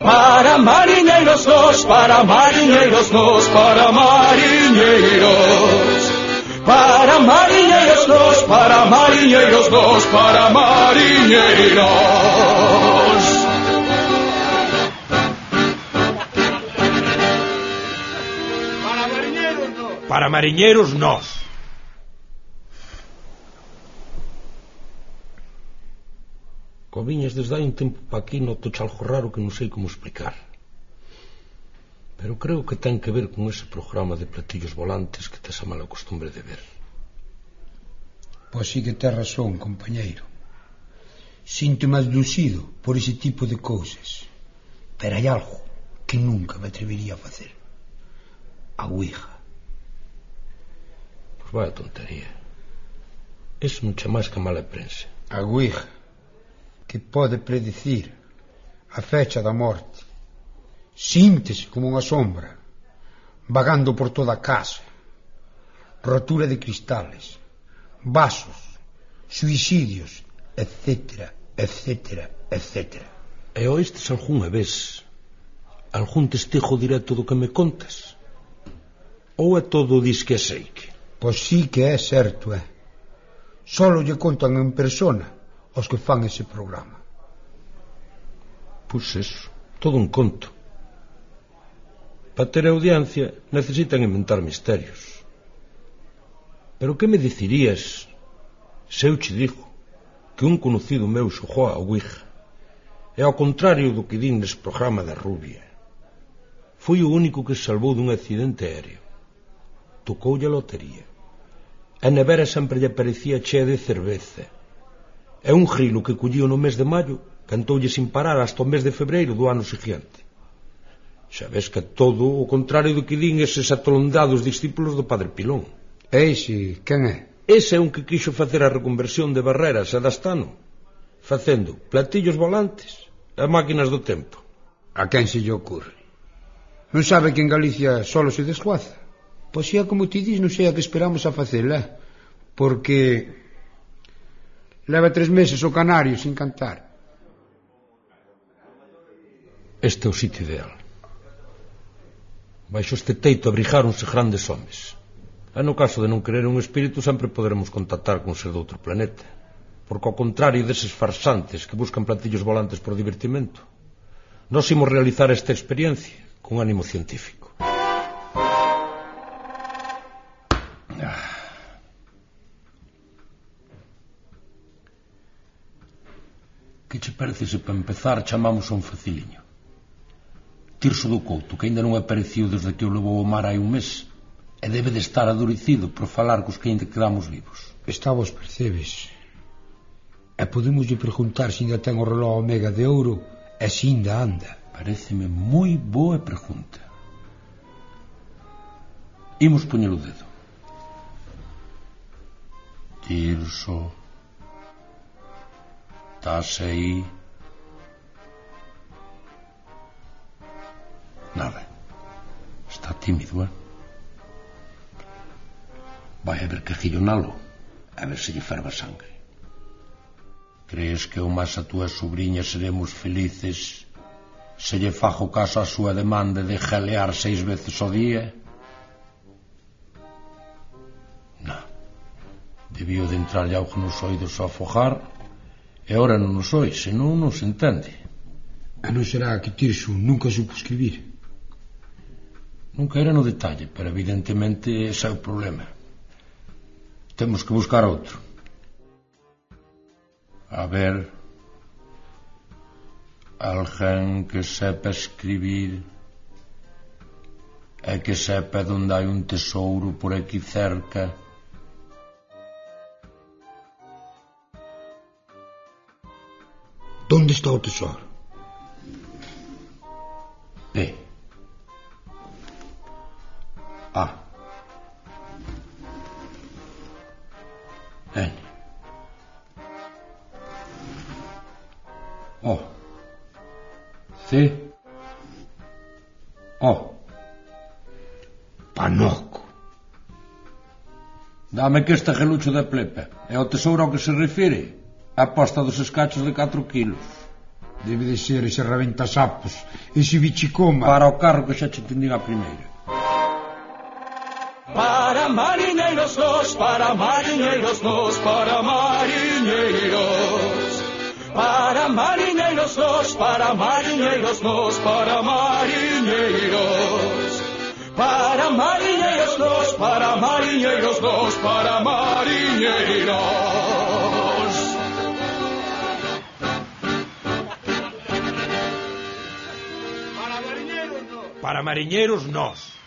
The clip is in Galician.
Para mariñeiros nós, para mariñeiros nós, para mariñeiros. Para mariñeiros nós, para mariñeiros nós, para mariñeiros. Para mariñeiros nós. Para mariñeiros nós. Coviñas desde hai un tempo pa aquí noto algo raro que non sei como explicar. Pero creo que ten que ver con ese programa de platillos volantes que tes a mala costumbre de ver. Pois sí que tes razón, compañeiro. Sinto máis lucido por ese tipo de cousas. Pero hai algo que nunca me atrevería a facer. A Ouija. Pois vaya tontería. Eso non che máis que a mala prensa. A Ouija, que pode predicir a fecha da morte. Síntese como unha sombra, vagando por toda a casa. Rotura de cristales, vasos, suicidios, etcétera, etcétera, etcétera. E oístes algunha vez algún testigo directo do que me contas? Ou é todo disque e seique? Pois sí que é certo, é. Solo lle contan en persona os que fan ese programa. Pois eso, todo un conto. Para ter audiencia necesitan inventar misterios. Pero que me dicirías se eu che digo que un conocido meu xogou a Ouija e ao contrario do que din nese programa da rubia, foi o único que se salvou dun accidente aéreo. Tocoulle a lotería. A nevera sempre lle parecía chea de cerveza. É un grilo que collío no mes de maio, cantoulle sin parar hasta o mes de febreiro do ano seguinte. Xa ves que todo o contrario do que din eses atolondados discípulos do Padre Pilón. Eixe, quen é? Ese é un que quixo facer a reconversión de Barreras e Dastano, facendo platillos volantes e máquinas do tempo. A quen se lle ocurre? Non sabe que en Galicia solo se desguaza? Pois xa como ti dis, non sei a que esperamos a facela, porque leva 3 meses o canario sin cantar. Este é o sitio ideal. Baixo este teito abrigáronse grandes homes. E no caso de non querer un espírito sempre poderemos contactar con ser de outro planeta. Porque ao contrario deses farsantes que buscan platillos volantes por divertimento, nós imos realizar esta experiencia con ánimo científico. Que che parece se para empezar chamamos a un faciliño? Tirso do Couto, que ainda non apareciu desde que o levou ao mar hai un mes e debe de estar adorecido por falar cos que ainda quedamos vivos. Está vos percebes. E podemoslle preguntar se ainda ten o reloj Omega de ouro e se ainda anda. Paréceme moi boa pregunta. Imos poñer o dedo. Tirso, estás aí? Nada. Está tímido, Vai haber que agillonalo, a ver se lle ferva sangre. Crees que eu máis a túa sobrinha seremos felices se lle fago caso a súa demanda de jalear 6 veces ao día? Non. Debió de entrarlle algo nos oídos ao afogar e ora non nos oi, senón non se entende. E non será que Tirso nunca supo escribir? Nunca era no detalle, pero evidentemente ese é o problema. Temos que buscar outro. A ver, alguén que sepa escribir e que sepa onde hai un tesouro por aquí cerca. Onde está o tesouro? P. A. N. O. C. O. Panoco. Dame que este relucho de plepa. É o tesouro ao que se refire. A posta dos escachos de 4 kilos. Debe de ser ese raventasapos, ese bichicoma. Para o carro que xa che entendín a primeira. Para mariñeiros nós, para mariñeiros nós, para mariñeiros. Para mariñeiros nós, para mariñeiros nós, para mariñeiros. Para mariñeiros nós, para mariñeiros nós, para mariñeiros. Para mariñeiros nós. Para mariñeiros nós.